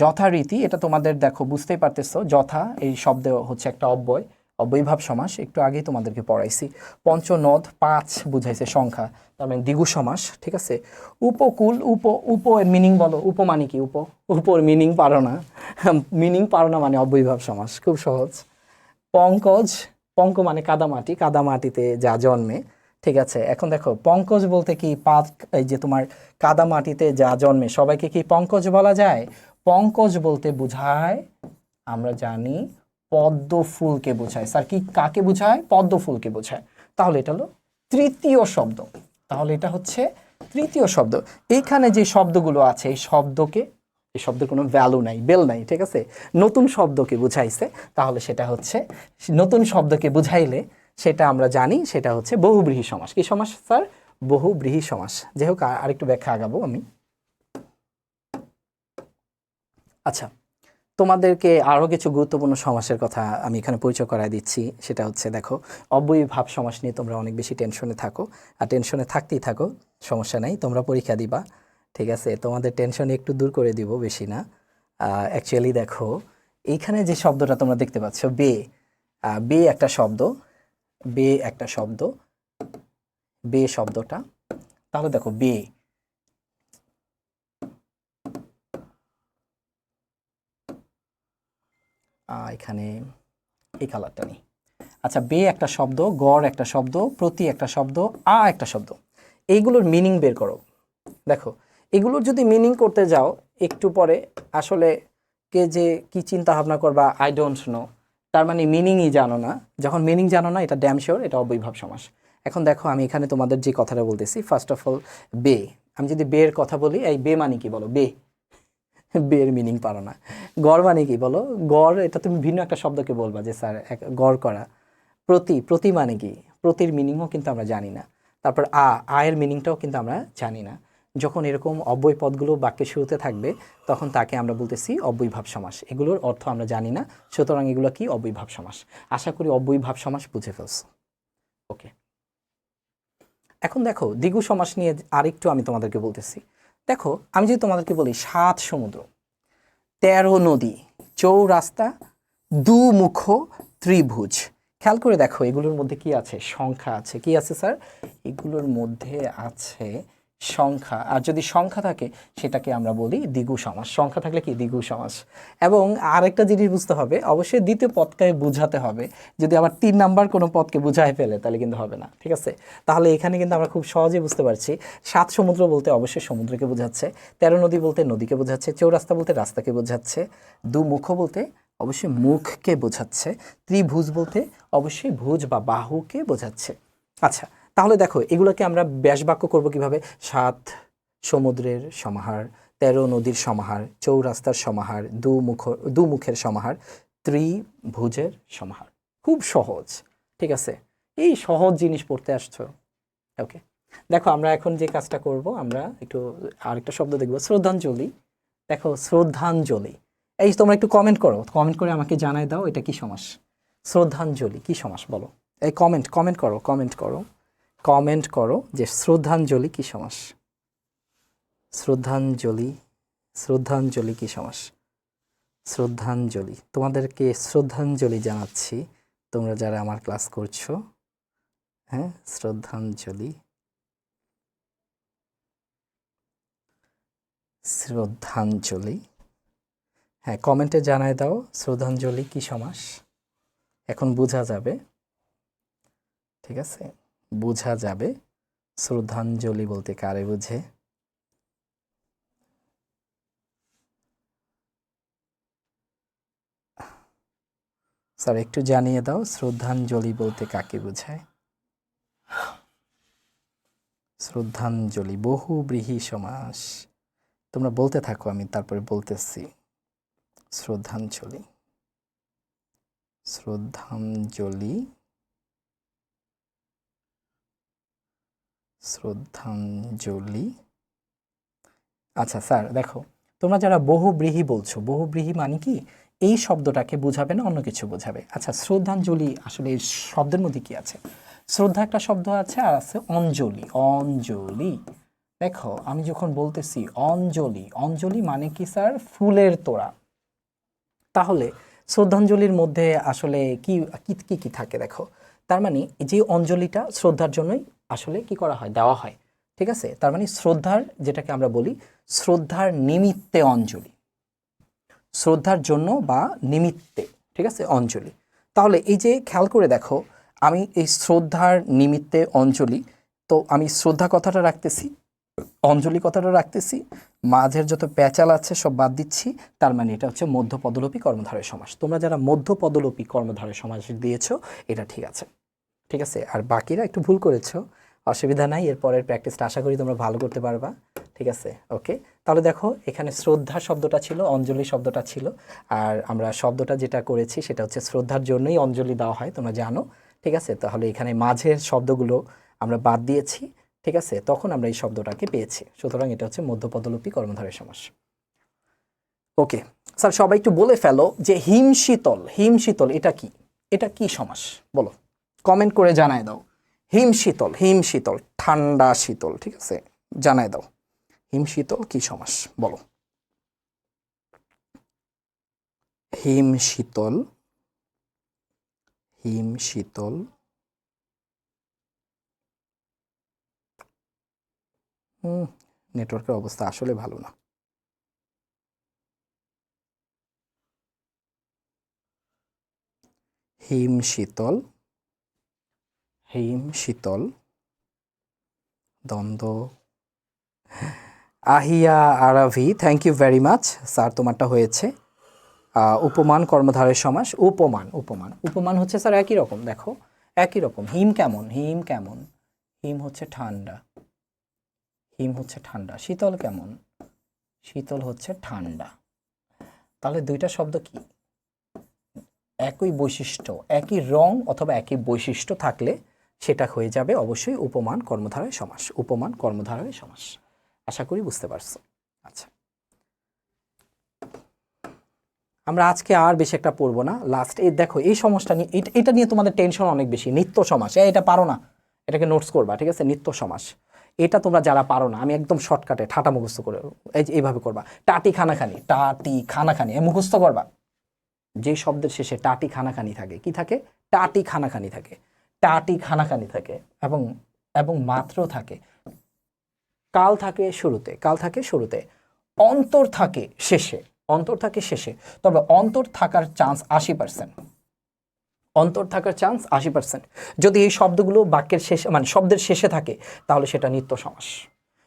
যথারীতি এটা তোমাদের দেখো বুঝতেই পারতেছো, যথা এই শব্দ হচ্ছে একটা অব্যয়, অব্যয়ীভাব সমাস, একটু আগেই তোমাদেরকে পড়াইছি। পঞ্চনদ 5 বুঝাইছে সংখ্যা, তার মানে দ্বিগু সমাস, ঠিক আছে। উপকূল, উপ এর মিনিং বলো, উপ মানে কি? উপর মিনিং পারো না, মিনিং পারো না মানে অব্যয়ীভাব সমাস, খুব সহজ। পঙ্কজ, পঙ্ক মানে কাদামাটি, কাদামাটিতে যা জন্মে, ঠিক আছে। এখন দেখো পঙ্কজ বলতে কি, এই যে তোমার কাদামাটিতে যা জন্মে সবাইকে কি পঙ্কজ বলা যায়? পঙ্কজ বলতে বোঝায়, আমরা জানি পদ্ম ফুলকে বোঝায়। স্যার কি কাকে বোঝায়? পদ্ম ফুলকে বোঝায়। তাহলে এটা হলো তৃতীয় শব্দ, তাহলে এটা হচ্ছে তৃতীয় শব্দ। এইখানে যে শব্দগুলো আছে এই শব্দকে, এই শব্দের কোনো ভ্যালু নাই, বেল নাই, ঠিক আছে। নতুন শব্দকে বুঝাইছে, তাহলে সেটা হচ্ছে, নতুন শব্দকে বুঝাইলে সেটা আমরা জানি সেটা হচ্ছে বহুব্রীহি সমাস। কি সমাস স্যার? বহুব্রীহি সমাস। যাই হোক আরেকটু ব্যাখ্যা আগাবো আমি। আচ্ছা, তোমাদেরকে আরও কিছু গুরুত্বপূর্ণ সমাসের কথা আমি এখানে পরিচয় করায় দিচ্ছি। সেটা হচ্ছে দেখো অব্যয়ীভাব সমাস নিয়ে তোমরা অনেক বেশি টেনশনে থাকো, আর টেনশনে থাকতেই থাকো, সমস্যা নাই, তোমরা পরীক্ষা দিবা, ঠিক আছে। তোমাদের টেনশন একটু দূর করে দিব, বেশি না। অ্যাকচুয়ালি দেখো এইখানে যে শব্দটা তোমরা দেখতে পাচ্ছ বে, বে একটা শব্দ, বে একটা শব্দ, বে শব্দটা, তাহলে দেখো বে, এখানে এই কালারটা নেই। আচ্ছা, বে একটা শব্দ, গড় একটা শব্দ, প্রতি একটা শব্দ, একটা শব্দ, এইগুলোর মিনিং বের করো। দেখো এগুলোর যদি মিনিং করতে যাও একটু পরে আসলে কে যে কি চিন্তা ভাবনা করবা আই ডোন্ট নো, তার মানে মিনিংই জানো না। যখন মিনিং জানো না এটা ড্যাম শিওর এটা অবৈভাব সমাস। এখন দেখো আমি এখানে তোমাদের যে কথাটা বলতেছি, ফার্স্ট অফ অল বে, আমি যদি বের কথা বলি, এই বে মানে কি বলো, বে, বের মিনিং পারো না। গড় মানে কি বলো, গড় এটা তুমি ভিন্ন একটা শব্দকে বলবা যে স্যার গড় করা। প্রতি, প্রতি মানে কি, প্রতির মিনিংও কিন্তু আমরা জানি না। তারপর আয়ের মিনিংটাও কিন্তু আমরা জানি না। যখন এরকম অব্যয় পদগুলো বাক্যের শুরুতে থাকবে তখন তাকে আমরা বলতেছি অব্যয়ভাব সমাস। এগুলোর অর্থ আমরা জানি না, সুতরাং এগুলো কি অব্যয়ভাব সমাস। আশা করি অব্যয়ভাব সমাস বুঝে ফেলছো। ওকে, এখন দেখো দ্বিগু সমাস নিয়ে আরেকটু আমি তোমাদেরকে বলতেছি। দেখো আমি যদি তোমাদেরকে বলি 7 সমুদ্র, 13 নদী, চৌরাস্তা, দুমুখ ত্রিভুজ, খেয়াল করে দেখো এগুলোর মধ্যে কি আছে, সংখ্যা আছে। কি আছে স্যার, এগুলোর মধ্যে আছে সংখ্যা। আর যদি সংখ্যা থাকে সেটাকে আমরা বলি দ্বিগু সমাস। সংখ্যা থাকলে কি দ্বিগু সমাস। এবং আরেকটা জিনিস বুঝতে হবে, অবশ্যই দ্বিতীয় পদকে বুঝাতে হবে। যদি আবার 3 নাম্বার কোনো পদকে বুঝায় ফেলে তাহলে কিন্তু হবে না, ঠিক আছে। তাহলে এখানে কিন্তু আমরা খুব সহজে বুঝতে পারছি 7 সমুদ্র বলতে অবশ্যই সমুদ্রকে বোঝাচ্ছে, 13 নদী বলতে নদীকে বোঝাচ্ছে, চৌরাস্তা বলতে রাস্তাকে বোঝাচ্ছে, দুমুখ বলতে অবশ্যই মুখকে বোঝাচ্ছে, ত্রিভুজ বলতে অবশ্যই ভুজ বা বাহুকে বোঝাচ্ছে। আচ্ছা, তাহলে দেখো এগুলোকে আমরা ব্যাস বাক্য করবো কিভাবে, 7 সমুদ্রের সমাহার, 13 নদীর সমাহার, চৌরাস্তার সমাহার, দুমুখের সমাহার, ত্রিভুজের সমাহার। খুব সহজ, ঠিক আছে। এই সহজ জিনিস পড়তে আসছো। ওকে, দেখো আমরা এখন যে কাজটা করব, আমরা একটু আরেকটা শব্দ দেখবো, শ্রদ্ধাঞ্জলি। দেখো শ্রদ্ধাঞ্জলি, এই তোমরা একটু কমেন্ট করো, কমেন্ট করে আমাকে জানাই দাও এটা কি সমাস। শ্রদ্ধাঞ্জলি কি সমাস বলো, এই কমেন্ট করো, কমেন্ট করো যে শ্রদ্ধাঞ্জলি কি সমাস। শ্রদ্ধাঞ্জলি, শ্রদ্ধাঞ্জলি কি সমাস। শ্রদ্ধাঞ্জলি, তোমাদেরকে শ্রদ্ধাঞ্জলি জানাচ্ছি তোমরা যারা আমার ক্লাস করছো। হ্যাঁ, শ্রদ্ধাঞ্জলি, শ্রদ্ধাঞ্জলি, হ্যাঁ কমেন্টে জানায় দাও শ্রদ্ধাঞ্জলি কি সমাস। এখন বোঝা যাবে, ঠিক আছে, বোঝা যাবে শ্রদ্ধাঞ্জলি বলতে কারে বুঝে। স্যার একটু জানিয়ে দাও শ্রদ্ধাঞ্জলি বলতে কাকে বোঝায়। শ্রদ্ধাঞ্জলি বহুব্রীহি সমাস, তোমরা বলতে থাকো আমি তারপরে বলতেছি। শ্রদ্ধাঞ্জলি, শ্রদ্ধাঞ্জলি, শ্রদ্ধাঞ্জলি। আচ্ছা স্যার দেখো, তোমরা যারা বহুব্রীহি বলছো, বহুব্রীহি মানে কি, এই শব্দটাকে বোঝাবে না অন্য কিছু বোঝাবে। আচ্ছা শ্রদ্ধাঞ্জলি আসলে এই শব্দের মধ্যে কি আছে, শ্রদ্ধা একটা শব্দ আছে আর আছে অঞ্জলি। অঞ্জলি, দেখো আমি যখন বলতেছি অঞ্জলি, অঞ্জলি মানে কি স্যার, ফুলের তোড়া। তাহলে শ্রদ্ধাঞ্জলির মধ্যে আসলে কি কি কি থাকে দেখো, তার মানে যে অঞ্জলিটা শ্রদ্ধার জন্যই আসলে কি করা হয়, দেওয়া হয়, ঠিক আছে। তার মানে শ্রদ্ধার, যেটাকে আমরা বলি শ্রদ্ধার নিমিত্তে অঞ্জলি, শ্রদ্ধার জন্য বা নিমিত্তে, ঠিক আছে, অঞ্জলি। তাহলে এই যে খেয়াল করে দেখো, আমি এই শ্রদ্ধার নিমিত্তে অঞ্জলি, তো আমি শ্রদ্ধা কথাটা রাখতেছি, অঞ্জলি কথাটা রাখতেছি, মাঝের যত প্যাচাল আছে সব বাদ দিচ্ছি। তার মানে এটা হচ্ছে মধ্যপদলোপী কর্মধারয় সমাস। তোমরা যারা মধ্যপদলোপী কর্মধারয় সমাস দিয়েছো এটা ঠিক আছে, ঠিক আছে। আর বাকিরা একটু ভুল করেছো, অসুবিধা নাই, এরপরের প্র্যাকটিসটা আশা করি তোমরা ভালো করতে পারবা, ঠিক আছে। ওকে, তাহলে দেখো এখানে শ্রদ্ধা শব্দটা ছিল, অঞ্জলি শব্দটা ছিল, আর আমরা শব্দটা যেটা করেছি সেটা হচ্ছে শ্রদ্ধার জন্যই অঞ্জলি দেওয়া হয়, তোমরা জানো, ঠিক আছে। তাহলে এখানে মাঝের শব্দগুলো আমরা বাদ দিয়েছি, ঠিক আছে, তখন আমরা এই শব্দটাকে পেয়েছি। সুতরাং এটা হচ্ছে মধ্যপদলোপী কর্মধারয় সমাস। ওকে স্যার, সবাই একটু বলে ফেলো যে হিমশীতল, হিমশীতল এটা কি, এটা কি সমাস বলো, কমেন্ট করে জানায় দাও। হিমশীতল, হিমশীতল ঠান্ডা শীতল, ঠিক আছে, জানায় দাও হিমশীতল কি সমাস বলো। হিমশীতল, হিমশীতল, নেটওয়ার্কের অবস্থা আসলে ভালো না। হিম শীতল, হিম শীতল, দ্বন্দ্ব, Ahiya Aaravi, thank you very much sir, তোমারটা হয়েছে। উপমান কর্মধারয় সমাস, উপমান, উপমান, উপমান হচ্ছে স্যার একই রকম, দেখো একই রকম। হিম কেমন, হিম কেমন, হিম হচ্ছে ঠান্ডা, হিম হচ্ছে ঠান্ডা। শীতল কেমন, শীতল হচ্ছে ঠান্ডা। তাহলে দুইটা শব্দ কি, একই বৈশিষ্ট্য, একই রং অথবা একই বৈশিষ্ট্য থাকলে সেটা হয়ে যাবে অবশ্যই উপমান কর্মধারয় সমাস, উপমান কর্মধারয় সমাস। আশা করি বুঝতে পারছো। আচ্ছা, আমরা আজকে আর বেশি একটা পড়বো না। লাস্ট এই দেখো, এই সমাসটা নিয়ে, এটা নিয়ে তোমাদের টেনশন অনেক বেশি। নিত্য সমাস, এটা পারো না, এটাকে নোটস করবা, ঠিক আছে? নিত্য সমাস, এটা তোমরা যারা পারো না, আমি একদম শর্টকাটে ঠাটা মুখস্থ করে, এইভাবে করবা। টাটি খানাখানি, টাটি খানাখানি, মুখস্থ করবা। যে শব্দের শেষে টাটি খানাখানি থাকে, কি থাকে? টাটি খানাখানি থাকে, টাটি খানাখানি থাকে, এবং এবং মাত্র থাকে, কাল থাকে শুরুতে, কাল থাকে শুরুতে, অন্তর থাকে শেষে, অন্তর থাকে শেষে। তবে অন্তর থাকার চান্স 80%, অন্তর থাকার চান্স 80%। যদি এই শব্দগুলো বাক্যের শেষে, মানে শব্দের শেষে থাকে, তাহলে সেটা নিত্য সমাস।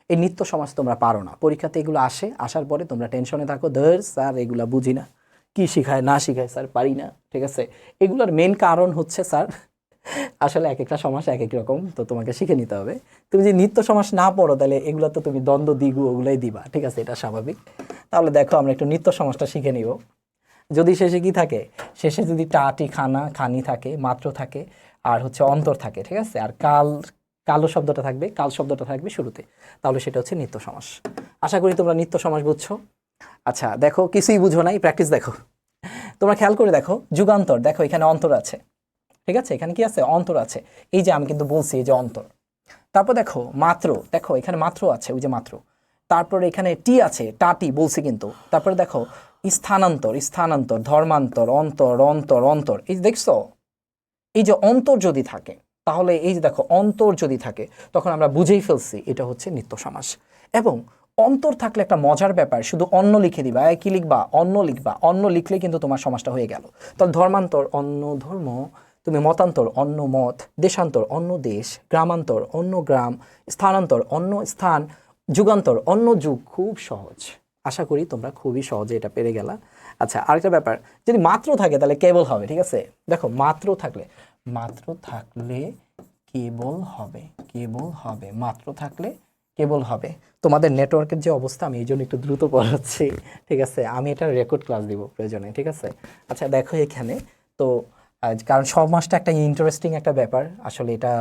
এই নিত্য সমাস তোমরা পারো না, পরীক্ষাতে এগুলো আসে, আসার পরে তোমরা টেনশনে থাকো, ধর স্যার এগুলা বুঝি না, কি শিখায় না শিখায় স্যার পারি না, ঠিক আছে? এগুলোর মেন কারণ হচ্ছে স্যার আসলে এক একটা সমাস এক এক রকম, তো তোমাকে শিখে নিতে হবে। তুমি যদি নিত্য সমাস না পড়ো, তাহলে এগুলো তো তুমি দ্বন্দ্ব দ্বিগু ওগুলাই দিবা, ঠিক আছে? এটা স্বাভাবিক। তাহলে দেখো আমরা একটু নিত্য সমাসটা শিখে নিব। যদি শেষে কি থাকে, শেষে যদি টাটি খানা খানি থাকে, মাত্র থাকে, আর হচ্ছে অন্তর থাকে, ঠিক আছে? আর কাল, কালো শব্দটা থাকবে, কাল শব্দটা থাকবে শুরুতে, তাহলে সেটা হচ্ছে নিত্য সমাস। আশা করি তোমরা নিত্য সমাস বুঝছো। আচ্ছা দেখো, কিছুই বুঝো নাই, প্র্যাকটিস দেখো। তোমরা খেয়াল করে দেখো, যুগান্তর, দেখো এখানে অন্তর আছে, ঠিক আছে? এখানে কি আছে? অন্তর আছে। এই যে আমি কিন্তু বলছি এই যে অন্তর। তারপর দেখো মাত্র, দেখো এখানে মাত্র আছে, ওই যে মাত্র। তারপর এখানে টি আছে, টাটি বলছি কিন্তু। তারপরে দেখো স্থানান্তর, স্থানান্তর, ধর্মান্তর, অন্তর, অন্তর, অন্তর, এই যে দেখছো, এই যে অন্তর যদি থাকে, তাহলে এই যে দেখো অন্তর যদি থাকে, তখন আমরা বুঝেই ফেলছি এটা হচ্ছে নিত্য সমাস। এবং অন্তর থাকলে একটা মজার ব্যাপার, শুধু অন্য লিখে দিবা, কি লিখবা? অন্য লিখবা। অন্য লিখলে কিন্তু তোমার সমাসটা হয়ে গেল। তাহলে ধর্মান্তর, অন্য ধর্ম, তুমি মতান্তর, অন্য মত, দেশান্তর, অন্য দেশ, গ্রামান্তর, অন্য গ্রাম, স্থানান্তর, অন্য স্থান, যুগান্তর, অন্য যুগ। খুব সহজ, আশা করি তোমরা খুবই সহজে এটা পেরে গেলা। আচ্ছা, আরেকটা ব্যাপার, যদি মাত্র থাকে তাহলে কেবল হবে, ঠিক আছে? দেখো মাত্র থাকলে, মাত্র থাকলে কেবল হবে, কেবল হবে, মাত্র থাকলে কেবল হবে। তোমাদের নেটওয়ার্কের যে অবস্থা, আমি এই জন্য একটু দ্রুত পড়াচ্ছি, ঠিক আছে? আমি এটা রেকর্ড ক্লাস দিব প্রয়োজনে, ঠিক আছে? আচ্ছা দেখো এখানে তো, কারণ সমাসটা একটা ইন্টারেস্টিং একটা ব্যাপার, আসলে এটা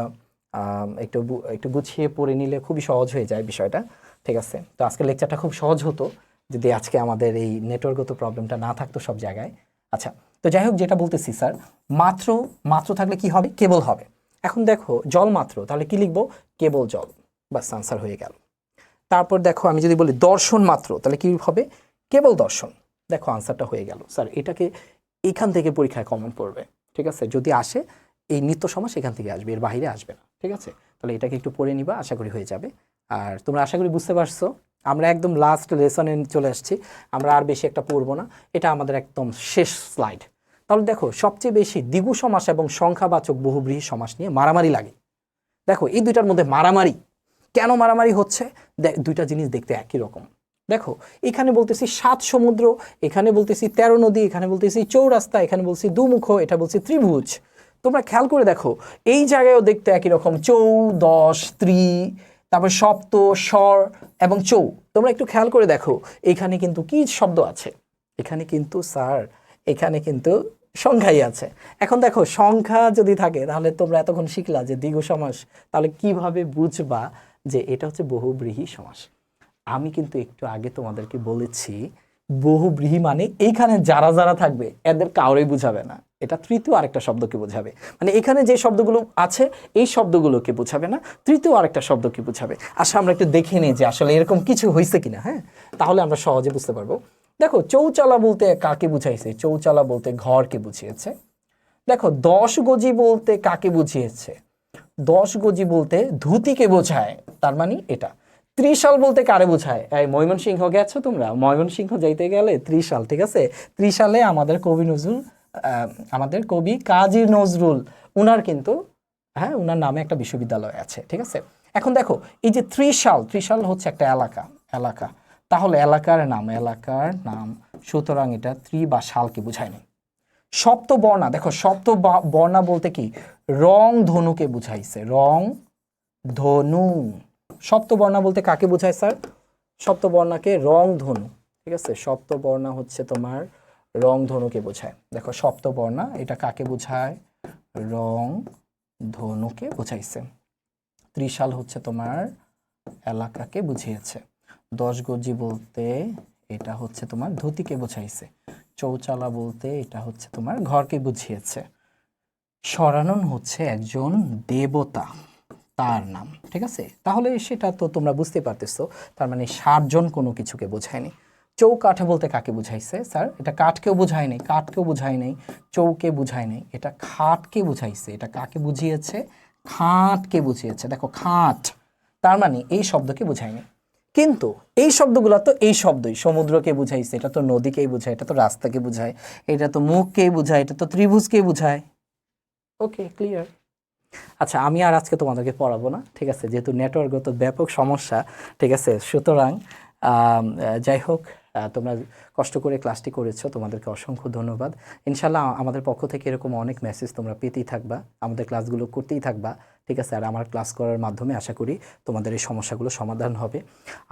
একটু একটু গুছিয়ে পড়ে নিলে খুবই সহজ হয়ে যায় বিষয়টা, ঠিক আছে? তো আজকে লেকচারটা খুব সহজ হতো যদি আজকে আমাদের এই নেটওয়ার্কগত প্রবলেমটা না থাকতো সব জায়গায়। আচ্ছা, তো যাই হোক, যেটা বলতেছি স্যার, মাত্র, মাত্র থাকলে কি হবে? কেবল হবে। এখন দেখো জল মাত্র, তাহলে কি লিখবো? কেবল জল, বাস আনসার হয়ে গেল। তারপর দেখো আমি যদি বলি দর্শন মাত্র, তাহলে কি হবে? কেবল দর্শন। দেখো আনসারটা হয়ে গেল। স্যার এটাকে এখান থেকে পরীক্ষায় কমন পড়বে, ঠিক আছে? যদি আসে, এই নিত্য সমাস এখান থেকে আসবে, এর বাইরে আসবে না, ঠিক আছে? তাহলে এটাকে একটু পড়ে নিবা, আশা করি হয়ে যাবে। আর তোমরা আশা করি বুঝতে পারছো, আমরা একদম লাস্ট লেসনে চলে আসছি, আমরা আর বেশি একটা পড়বো না, এটা আমাদের একদম শেষ স্লাইড। তাহলে দেখো সবচেয়ে বেশি দ্বিগু সমাস এবং সংখ্যাবাচক বহুব্রীহি সমাস নিয়ে মারামারি লাগে। দেখো এই দুইটার মধ্যে মারামারি, কেন মারামারি হচ্ছে? দুইটা জিনিস দেখতে একই রকম। দেখো এখানে বলতেছি 7 সমুদ্র, এখানে বলতেছি 13 নদী, এখানে বলতেছি চৌরাস্তা, এখানে বলছি দুমুখ, এটা বলছি ত্রিভুজ। তোমরা খেয়াল করে দেখো, এই জায়গায়ও দেখতে একই রকম, 14, ত্রি, তারপর সপ্ত, স্বর এবং চৌ। তোমরা একটু খেয়াল করে দেখো, এখানে কিন্তু কি শব্দ আছে? এখানে কিন্তু স্যার, এখানে কিন্তু সংখ্যাই আছে। এখন দেখো সংখ্যা যদি থাকে, তাহলে তোমরা এতক্ষণ শিখলা যে দ্বিগু সমাস, তাহলে কিভাবে বুঝবা যে এটা হচ্ছে বহুব্রীহি সমাস? আমি কিন্তু একটু আগে তোমাদেরকে বলেছি, বহুব্রীহি মানে এইখানে যারা যারা থাকবে এদের কাউরেই বুঝাবে না, এটা তৃতীয় আরেকটা শব্দকে বোঝাবে। মানে এখানে যে শব্দগুলো আছে এই শব্দগুলোকে বোঝাবে না, তৃতীয় আরেকটা শব্দকে বোঝাবে। আচ্ছা আমরা একটু দেখে নিই যে আসলে এরকম কিছু হয়েছে কিনা, হ্যাঁ? তাহলে আমরা সহজে বুঝতে পারবো। দেখো চৌচালা বলতে কাকে বুঝাইছে? চৌচালা বলতে ঘরকে বুঝিয়েছে। দেখো 10 গজি বলতে কাকে বুঝিয়েছে? 10 গজি বলতে ধুতিকে বোঝায়, তার মানে এটা। ত্রিশাল বলতে কারে বোঝায়? এই ময়মনসিংহ গেছো তোমরা? ময়মনসিংহ যাইতে গেলে ত্রিশাল, ঠিক আছে? ত্রিশালে আমাদের কবি নজরুল আমাদের কবি কাজী নজরুল, উনার কিন্তু হ্যাঁ উনার নামে একটা বিশ্ববিদ্যালয় আছে, ঠিক আছে। এখন দেখো এই যে ত্রিশাল, ত্রিশাল হচ্ছে একটা এলাকা, এলাকা, তাহলে এলাকার নাম, সুতরাং এটা ত্রি বা শালকে বোঝায় না। সপ্তবর্ণা, দেখো বর্ণা বলতে কি, রং ধনুকে বুঝাইছে, রং ধনু। সপ্তবর্ণা বলতে কাকে বোঝায় স্যার? সপ্তবর্ণাকে রং ধনু, ঠিক আছে। সপ্তবর্ণা হচ্ছে তোমার রং ধনুকে বোঝায়। দেখো সপ্তবর্ণা এটা কাকে বোঝায়? রং ধনুকে বোঝাইছে। ত্রিশাল হচ্ছে তোমার এলাকাকে বুঝিয়েছে। দশগজি বলতে এটা হচ্ছে তোমার ধুতিকে বোঝাইছে। চৌচালা বলতে এটা হচ্ছে তোমার ঘরকে বুঝিয়েছে। সরানন হচ্ছে একজন দেবতা, তার নাম, ঠিক আছে। তাহলে সেটা তো তোমরা বুঝতে পারতেছো, তার মানে 60 জন কোনো কিছুকে বোঝায়নি। চৌকাঠা বলতে কাকে বুঝাইছে স্যার? এটা কাঠকেও বোঝায় নাই, কাঠকেও বুঝায় নাই, চৌকে বুঝায় নাই, এটা খাটকে বুঝাইছে। এটা কাকে বুঝিয়েছে? খাটকে বুঝিয়েছে। দেখো খাট, তার মানে এই শব্দকে বুঝায়নি। কিন্তু এই শব্দগুলো তো এই শব্দই, সমুদ্রকে বুঝাইছে, এটা তো নদীকেই বুঝায়, এটা তো রাস্তাকে বুঝায়, এটা তো মুখকেই বুঝায়, এটা তো ত্রিভুজকেই বুঝায়। ওকে, ক্লিয়ার। আচ্ছা, আমি আর আজকে তোমাদেরকে পড়াবো না, ঠিক আছে, যেহেতু নেটওয়ার্কগত ব্যাপক সমস্যা, ঠিক আছে। সুতরাং যাই হোক, তোমরা কষ্ট করে ক্লাসটি করেছো, তোমাদেরকে অসংখ্য ধন্যবাদ। ইনশাল্লাহ আমাদের পক্ষ থেকে এরকম অনেক মেসেজ তোমরা পেতেই থাকবা, আমাদের ক্লাসগুলো করতেই থাকবা, ঠিক আছে। আর আমার ক্লাস করার মাধ্যমে আশা করি তোমাদের এই সমস্যাগুলো সমাধান হবে।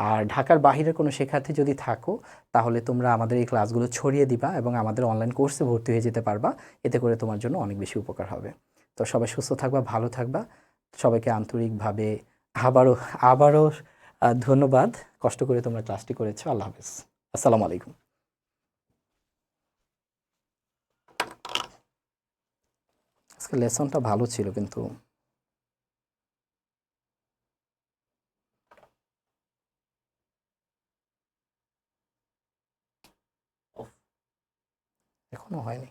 আর ঢাকার বাহিরের কোনো শিক্ষার্থী যদি থাকো, তাহলে তোমরা আমাদের এই ক্লাসগুলো ছড়িয়ে দিবা এবং আমাদের অনলাইন কোর্সে ভর্তি হয়ে যেতে পারবা। এতে করে তোমার জন্য অনেক বেশি উপকার হবে। তো সবাই সুস্থ থাকবা, ভালো থাকবা। সবাইকে আন্তরিকভাবে আবারও আবারও ধন্যবাদ। কষ্ট করে তোমরা ক্লাসটি করেছো। আল্লাহ হাফেজ। আসসালামু আলাইকুম। আজকে লেসনটা ভালো ছিল কিন্তু এখনো হয়নি।